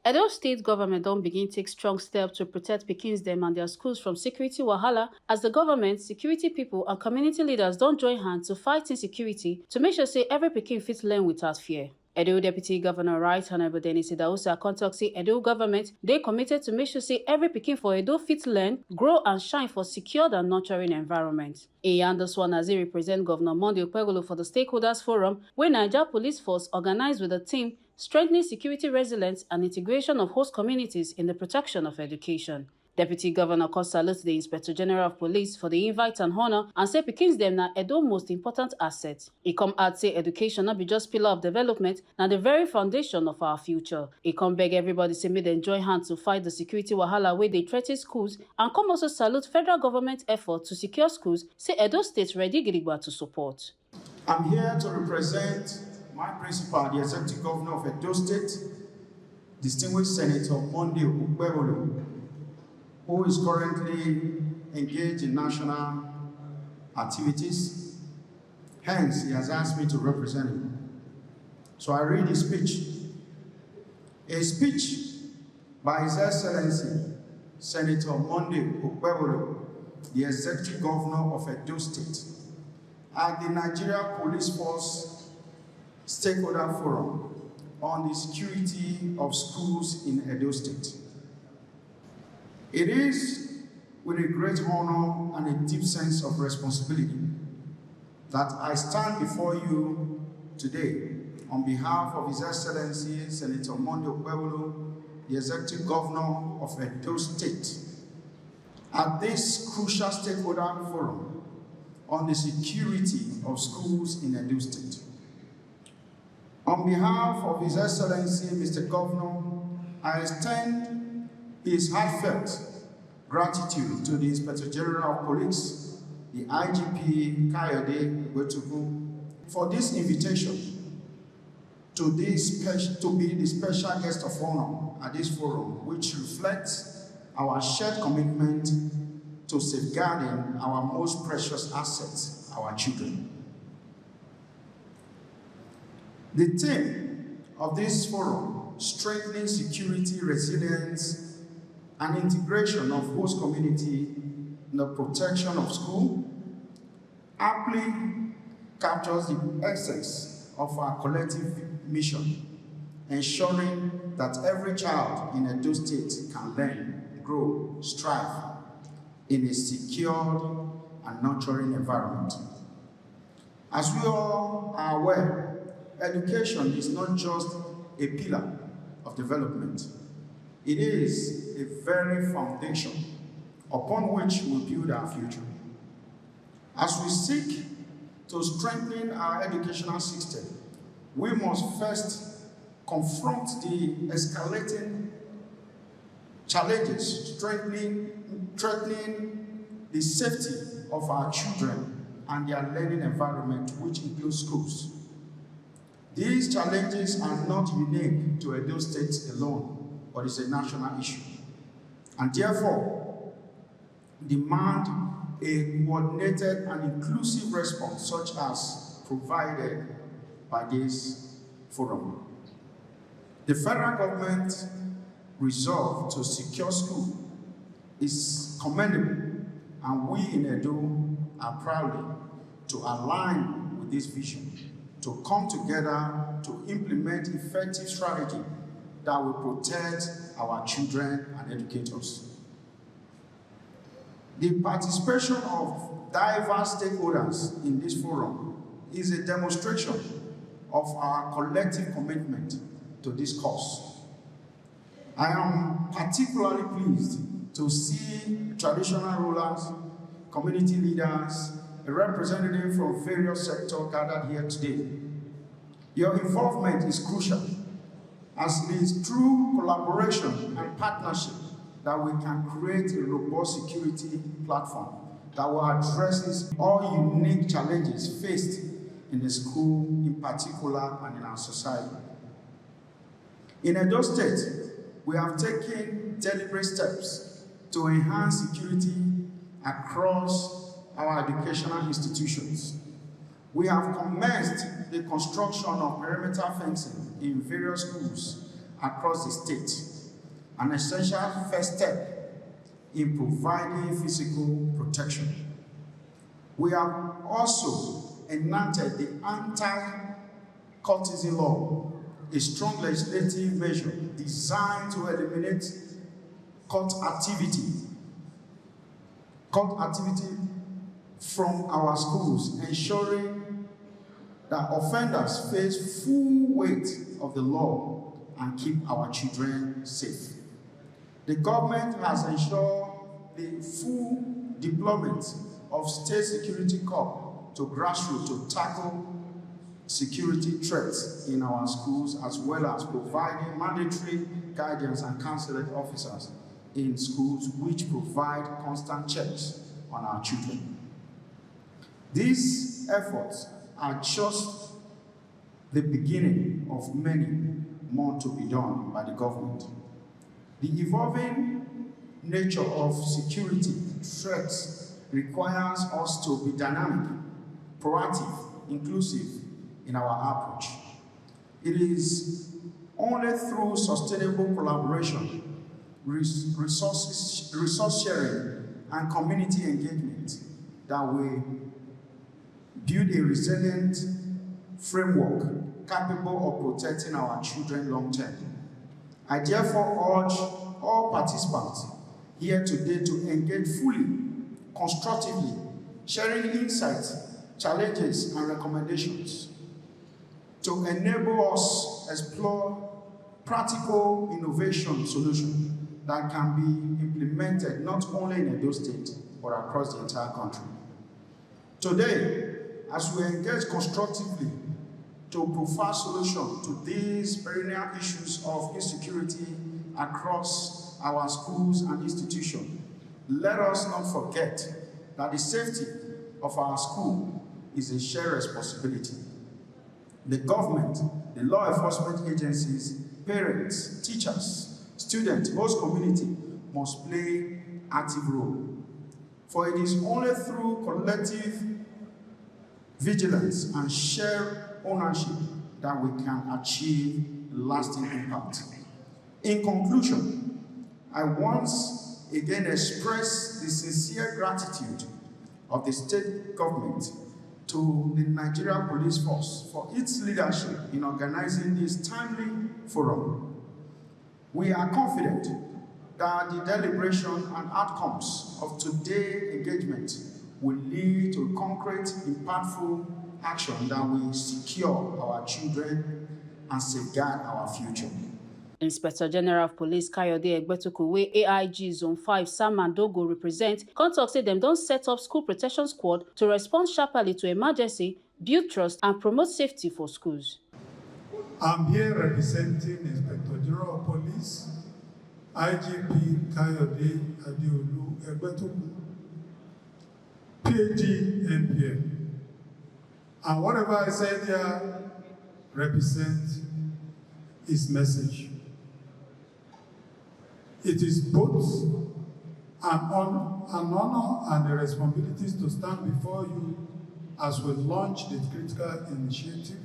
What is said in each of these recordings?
Edo state government don begin take strong steps to protect pikins dem and their schools from security wahala as the government, security people and community leaders don join hands to fight insecurity to make sure say every pikin fit learn without fear. Edo Deputy Governor Right Honorable Idahosa come tok say Edo government dey committed to make sure say every pikin for Edo fit learn, grow and shine for secured and nurturing environment. E yarn dis one as e represent Governor Monday Okpebholo for the Stakeholders Forum wey Naija Police Force organize with the team strengthening security resilience and integration of host communities in the protection of education. Deputy Governor come salute the Inspector General of Police for the invite and honor and say pikins dem na Edo most important asset. E come add say education no be just pillar of development, na the very foundation of our future. E come beg everybody say make dem join hands to fight the security wahala wey dey threa ten schools and come also salute federal government effort to secure schools, say Edo State ready gidigba to support. I'm here to represent my principal, the Executive Governor of Edo State, Distinguished Senator Monday Okpebholo, who is currently engaged in national activities. Hence, he has asked me to represent him. So I read his speech. A speech by His Excellency Senator Monday Okpebholo, the Executive Governor of Edo State, at the Nigeria Police Force Stakeholder Forum on the security of schools in Edo State. It is with a great honor and a deep sense of responsibility that I stand before you today on behalf of His Excellency Senator Monday Okpebholo, the Executive Governor of Edo State, at this crucial stakeholder forum on the security of schools in Edo State. On behalf of His Excellency, Mr. Governor, I extend his heartfelt gratitude to the Inspector General of Police, the IGP Kayode Wetugu, for this invitation to be the special guest of honor at this forum, which reflects our shared commitment to safeguarding our most precious assets, our children. The theme of this forum, strengthening security, resilience, and integration of host community in the protection of school, aptly captures the essence of our collective mission, ensuring that every child in Edo State can learn, grow, strive in a secured and nurturing environment. As we all are aware, education is not just a pillar of development. It is a very foundation upon which we build our future. As we seek to strengthen our educational system, we must first confront the escalating challenges threatening the safety of our children and their learning environment, which includes schools. These challenges are not unique to Edo State alone, but it's a national issue, and therefore demand a coordinated and inclusive response such as provided by this forum. The federal government resolve to secure school is commendable, and we in Edo are proud to align with this vision, to come together to implement effective strategy that will protect our children and educators. The participation of diverse stakeholders in this forum is a demonstration of our collective commitment to this cause. I am particularly pleased to see traditional rulers, community leaders, a representative from various sectors gathered here today. Your involvement is crucial, as it is through collaboration and partnership that we can create a robust security platform that will address all unique challenges faced in the school in particular and in our society. In Edo State, we have taken deliberate steps to enhance security across our educational institutions. We have commenced the construction of perimeter fencing in various schools across the state, an essential first step in providing physical protection. We have also enacted the anti-courtesy law, a strong legislative measure designed to eliminate court activity from our schools, ensuring that offenders face full weight of the law and keep our children safe. The government has ensured the full deployment of state security corps to grassroots to tackle security threats in our schools, as well as providing mandatory guidance and counseling officers in schools which provide constant checks on our children. These efforts are just the beginning of many more to be done by the government. The evolving nature of security threats requires us to be dynamic, proactive, inclusive in our approach. It is only through sustainable collaboration, resource sharing, and community engagement that we build a resilient framework capable of protecting our children long term. I therefore urge all participants here today to engage fully, constructively, sharing insights, challenges, and recommendations to enable us explore practical innovation solutions that can be implemented not only in Edo State, but across the entire country. Today, as we engage constructively to provide solutions to these perennial issues of insecurity across our schools and institutions, let us not forget that the safety of our school is a shared responsibility. The government, the law enforcement agencies, parents, teachers, students, host community must play active role. For it is only through collective vigilance and shared ownership that we can achieve lasting impact. In conclusion, I once again express the sincere gratitude of the state government to the Nigerian Police Force for its leadership in organizing this timely forum. We are confident that the deliberation and outcomes of today's engagement will lead to concrete, impactful action that will secure our children and safeguard our future. Inspector General of Police Kayode Egbetukwu, wey AIG Zone 5 Sam Mandogo represent, come tok say dem don set up school protection squad to respond sharply to emergency, build trust and promote safety for schools. I'm here representing Inspector General of Police, IGP Kayode Adeolu Egbetukwu, PhD NPM. And whatever I said here represents his message. It is both an honor and a responsibility to stand before you as we launch the critical initiative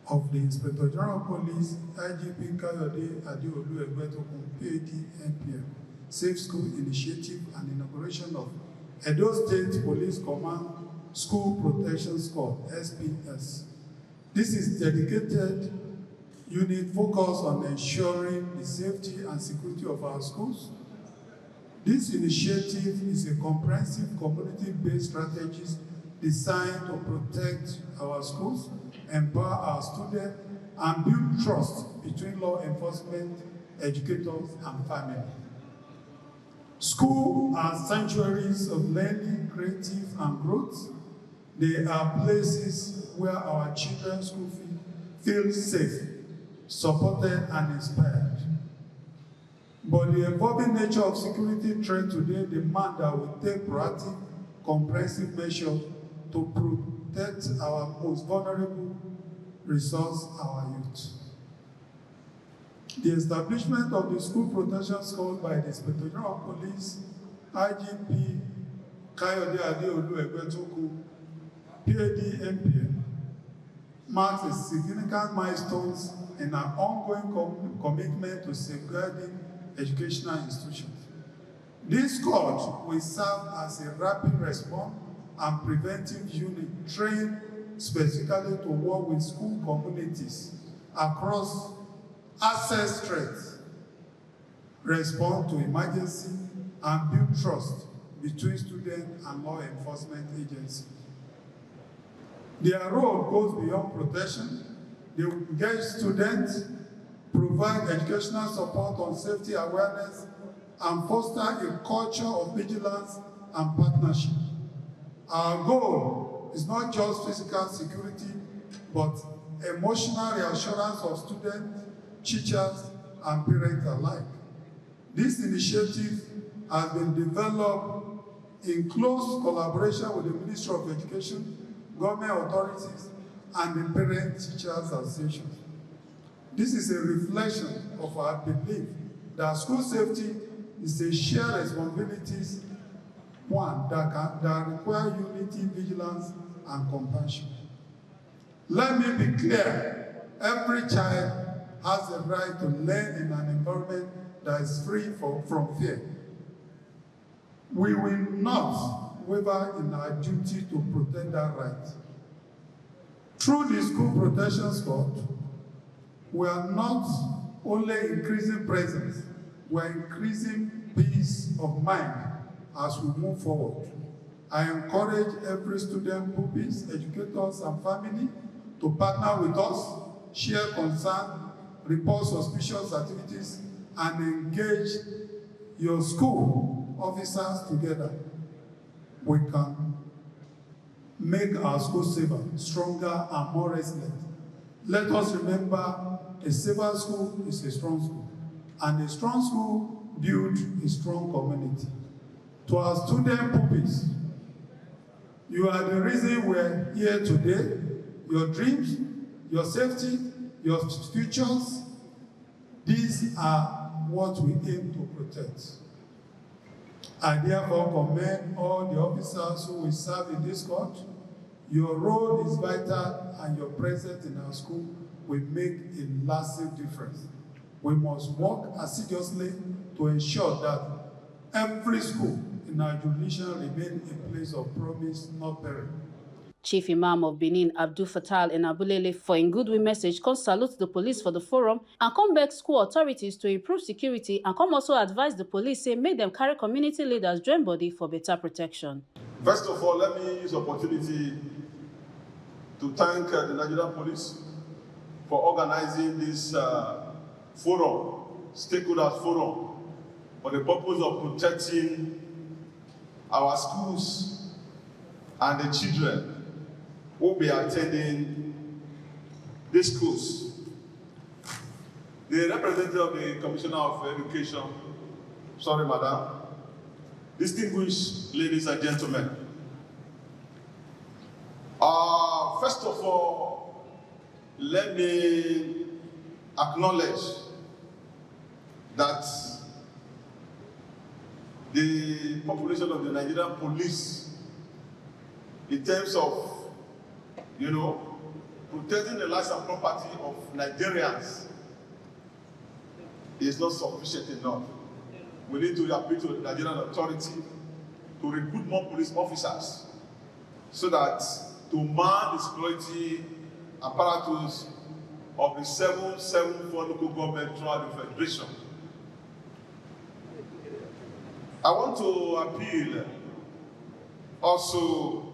of the Inspector General of Police, IGP Kayode Adeolu Egbetukwu, PhD NPM, Safe School Initiative and inauguration of Edo State Police Command School Protection Squad, SPS. This is dedicated unit focused on ensuring the safety and security of our schools. This initiative is a comprehensive community-based strategy designed to protect our schools, empower our students, and build trust between law enforcement, educators, and family. Schools are sanctuaries of learning, creative, and growth. They are places where our children's school feel safe, supported, and inspired. But the evolving nature of security threat today demands that we take proactive, comprehensive measures to protect our most vulnerable resource, our youth. The establishment of the School Protection Squad by the Inspector General of Police, IGP Kayode Adeolu Egbetukwu, PhD NPM, marks a significant milestone in our ongoing commitment to safeguarding educational institutions. This court will serve as a rapid response and preventive unit trained specifically to work with school communities across, assess threats, respond to emergency, and build trust between students and law enforcement agencies. Their role goes beyond protection. They engage students, provide educational support on safety awareness, and foster a culture of vigilance and partnership. Our goal is not just physical security, but emotional reassurance of students, teachers, and parents alike. This initiative has been developed in close collaboration with the Ministry of Education, government authorities, and the Parent-Teachers Association. This is a reflection of our belief that school safety is a shared responsibility, one that requires unity, vigilance, and compassion. Let me be clear, every child has the right to learn in an environment that is free from fear. We will not waver in our duty to protect that right. Through the School Protection Squad, we are not only increasing presence, we are increasing peace of mind as we move forward. I encourage every student, pupils, educators, and family to partner with us, share concern, report suspicious activities, and engage your school officers together. We can make our school safer, stronger, and more resilient. Let us remember, a safer school is a strong school, and a strong school builds a strong community. To our student pupils, you are the reason we're here today. Your dreams, your safety, your futures, these are what we aim to protect. I therefore commend all the officers who will serve in this court. Your role is vital, and your presence in our school will make a lasting difference. We must work assiduously to ensure that every school in our jurisdiction remains a place of promise, not peril. Chief Imam of Benin, Abdul Fatal Enabulele, for in goodwill message, come salute the police for the forum and come beg school authorities to improve security, and come also advise the police, say make them carry community leaders join body for better protection. First of all, let me use the opportunity to thank the Nigerian police for organizing this forum, stakeholders forum, for the purpose of protecting our schools and the children who will be attending these schools. The representative of the Commissioner of Education, sorry, Madam, distinguished ladies and gentlemen, first of all, let me acknowledge that the population of the Nigerian police, in terms of, protecting the lives and property of Nigerians, is not sufficient enough. We need to appeal to the Nigerian authority to recruit more police officers so that to man the security apparatus of the 774 local government throughout the Federation. I want to appeal also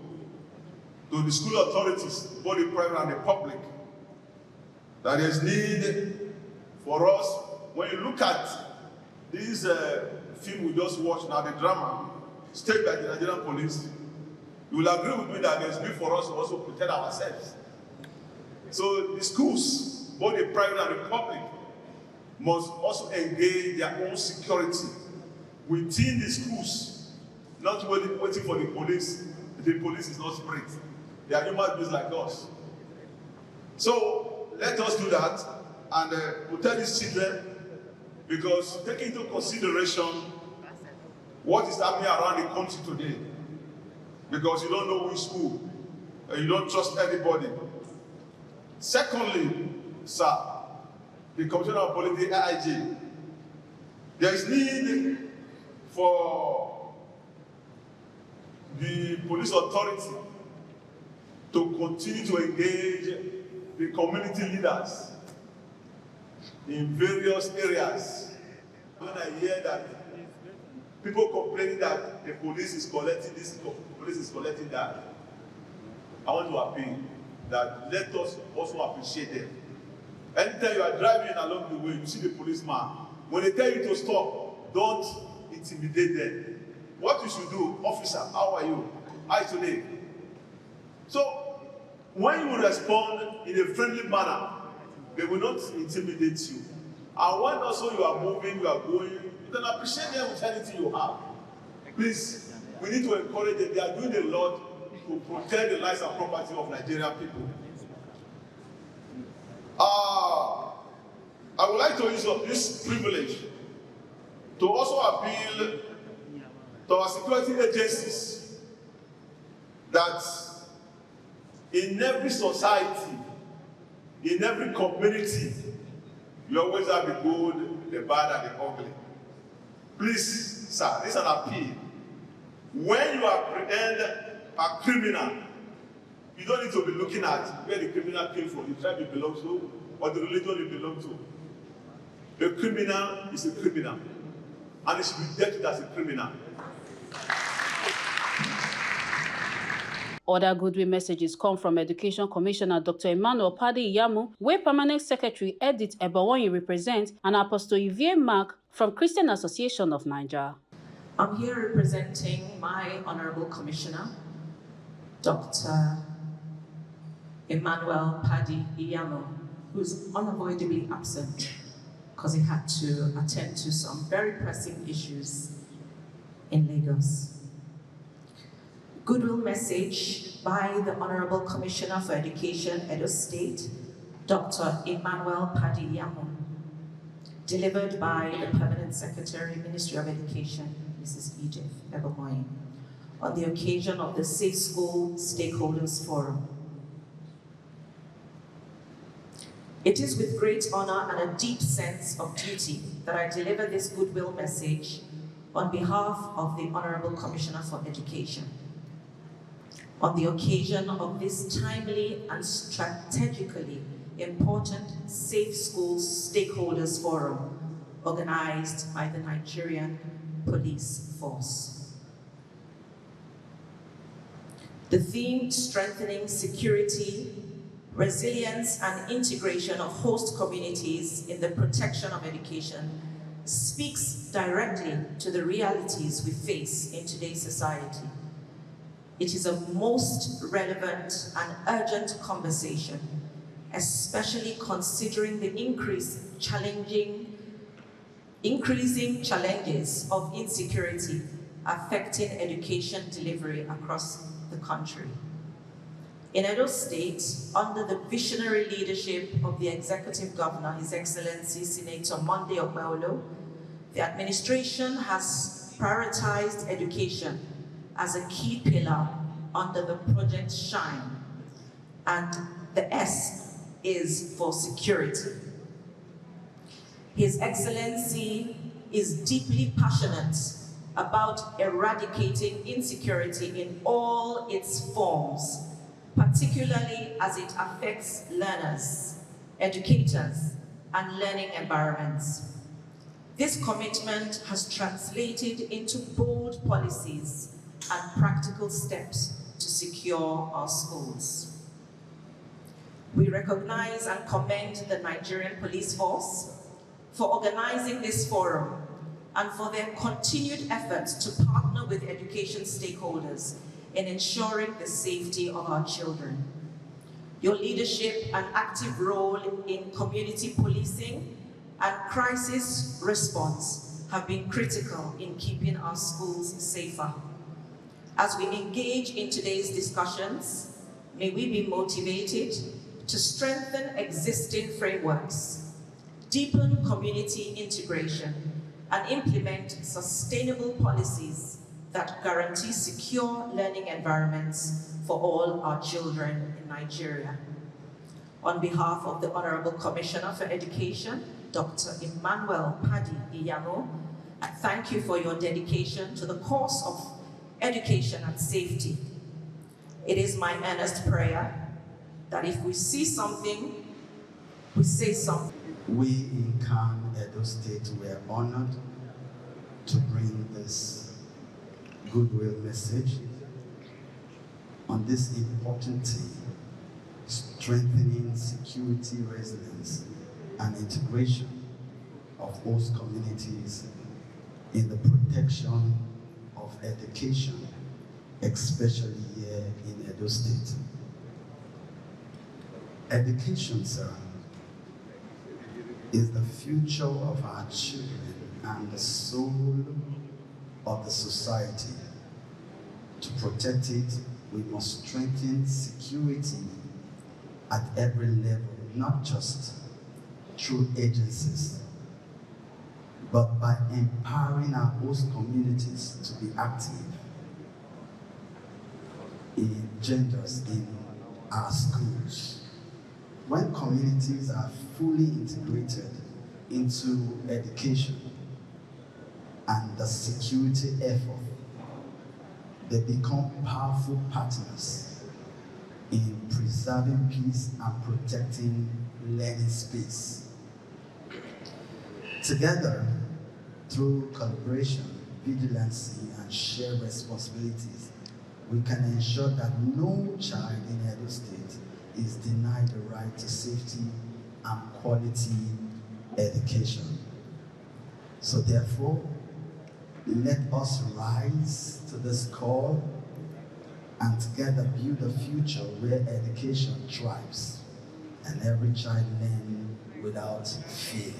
to the school authorities, both the private and the public, that there is need for us, when you look at this film we just watched now, the drama, staged by the Nigerian police, you will agree with me that there is need for us to also protect ourselves. So the schools, both the private and the public, must also engage their own security within the schools, not waiting for the police. The police is not spirit. They are human beings like us. So let us do that and protect these children, because taking into consideration what is happening around the country today, because you don't know which school, and you don't trust anybody. Secondly, sir, the Commissioner of Police, the AIG, There's need for the police authority to continue to engage the community leaders in various areas. When I hear that people complaining that the police is collecting this, the police is collecting that, I want to appeal that let us also appreciate them. Anytime you are driving along the way, you see the policeman. When they tell you to stop, don't intimidate them. What you should do, officer, how are you? How is today? So, when you respond in a friendly manner, they will not intimidate you. And when also you are moving, you are going, you can appreciate them with anything you have. Please, we need to encourage them. They are doing a lot to protect the lives and property of Nigerian people. I would like to use this privilege to also appeal to our security agencies that in every society, in every community, you always have the good, the bad, and the ugly. Please, sir, this is an appeal. When you apprehend a criminal, you don't need to be looking at where the criminal came from, the tribe he belongs to, or the religion he belongs to. A criminal is a criminal, and he should be dealt with as a criminal. Other goodwill messages come from Education Commissioner Dr. Emmanuel Padi Iyamu, where Permanent Secretary Edith Ebawonyi represents, and Apostle Yvier Mark from Christian Association of Nigeria. I'm here representing my Honorable Commissioner, Dr. Emmanuel Padi Iyamu, who's unavoidably absent because he had to attend to some very pressing issues in Lagos. Goodwill message by the Honorable Commissioner for Education, Edo State, Dr. Emmanuel Padi Iyamu, delivered by the Permanent Secretary, Ministry of Education, Mrs. Edith Deputy, on the occasion of the Safe School Stakeholders Forum. It is with great honor and a deep sense of duty that I deliver this goodwill message on behalf of the Honorable Commissioner for Education, on the occasion of this timely and strategically important Safe Schools Stakeholders Forum organized by the Nigerian Police Force. The theme, strengthening security, resilience and integration of host communities in the protection of education, speaks directly to the realities we face in today's society. It is a most relevant and urgent conversation, especially considering the increasing challenges of insecurity affecting education delivery across the country. In Edo State, under the visionary leadership of the Executive Governor, His Excellency Senator Monday Okpebholo, the administration has prioritized education as a key pillar under the Project Shine, and the S is for security. His Excellency is deeply passionate about eradicating insecurity in all its forms, particularly as it affects learners, educators, and learning environments. This commitment has translated into bold policies and practical steps to secure our schools. We recognize and commend the Nigerian Police Force for organizing this forum and for their continued efforts to partner with education stakeholders in ensuring the safety of our children. Your leadership and active role in community policing and crisis response have been critical in keeping our schools safer. As we engage in today's discussions, may we be motivated to strengthen existing frameworks, deepen community integration, and implement sustainable policies that guarantee secure learning environments for all our children in Nigeria. On behalf of the Honorable Commissioner for Education, Dr. Emmanuel Padi Iyamu, I thank you for your dedication to the cause of education and safety. It is my earnest prayer that if we see something, we say something. We in Khan, Edo State, were honored to bring this goodwill message on this important theme, strengthening security, resilience, and integration of host communities in the protection of education, especially here in Edo State. Education, sir, is the future of our children and the soul of the society. To protect it, we must strengthen security at every level, not just through agencies, but by empowering our host communities to be active in genders in our schools. When communities are fully integrated into education and the security effort, they become powerful partners in preserving peace and protecting learning space. Together, through collaboration, vigilance, and shared responsibilities, we can ensure that no child in Edo State is denied the right to safety and quality education. So therefore, let us rise to this call and together build a future where education thrives and every child learns without fear.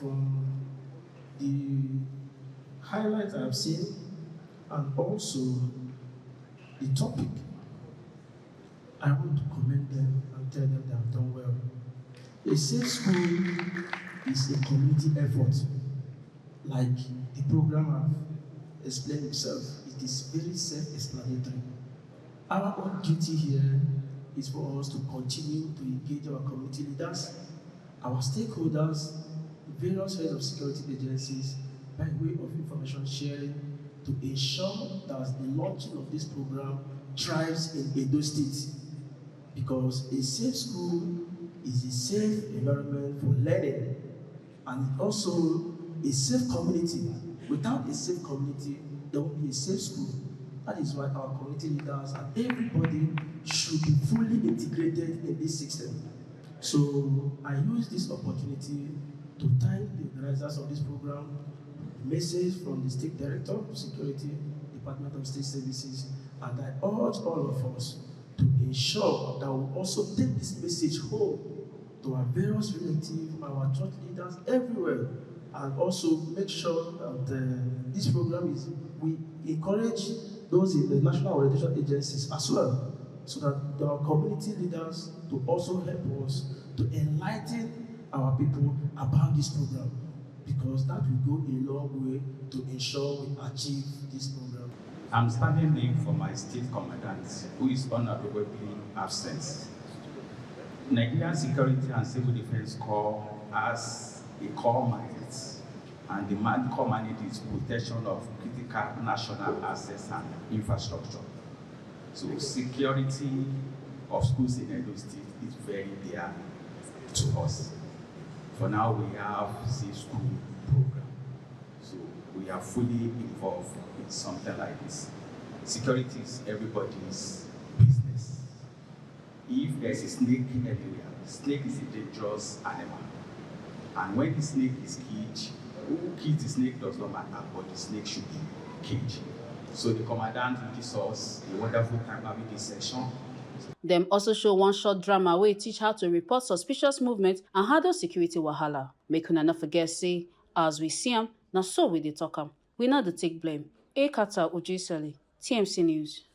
From the highlights I've seen and also the topic, I want to commend them and tell them they have done well. A safe school is a community effort. Like the program have explained itself, it is very self-explanatory. Our own duty here is for us to continue to engage our community leaders, our stakeholders, the various heads of security agencies by way of information sharing to ensure that the launching of this program thrives in Edo State. Because a safe school is a safe environment for learning, and also a safe community. Without a safe community, there won't be a safe school. That is why our community leaders and everybody should be fully integrated in this system. So I use this opportunity to thank the organizers of this program, message from the State Director of Security, Department of State Services, and I urge all of us to ensure that we also take this message home to our various relatives, our church leaders everywhere, and also make sure that this program is, we encourage those in the national orientation agencies as well, so that our community leaders to also help us to enlighten our people about this program, because that will go a long way to ensure we achieve this program. I'm standing in for my state commandant, who is honorably absent. Nigerian Security and Civil Defense Corps has a core mandate, and the core mandate is protection of critical national assets and infrastructure. So security of schools in Edo State is very dear to us. For now, we have safe school program. So we are fully involved in something like this. Security is everybody's business. If there's a snake everywhere, snake is a dangerous animal. And when the snake is caged, who kills the snake does not matter, but the snake should be caged. So the commandant gives us a wonderful time having this session. Them also show one short drama where it teach how to report suspicious movement and handle security wahala. Make una not forget say, as we see them, now so we dey talk am. We know the take blame. Ekata Ujisali, TMC News.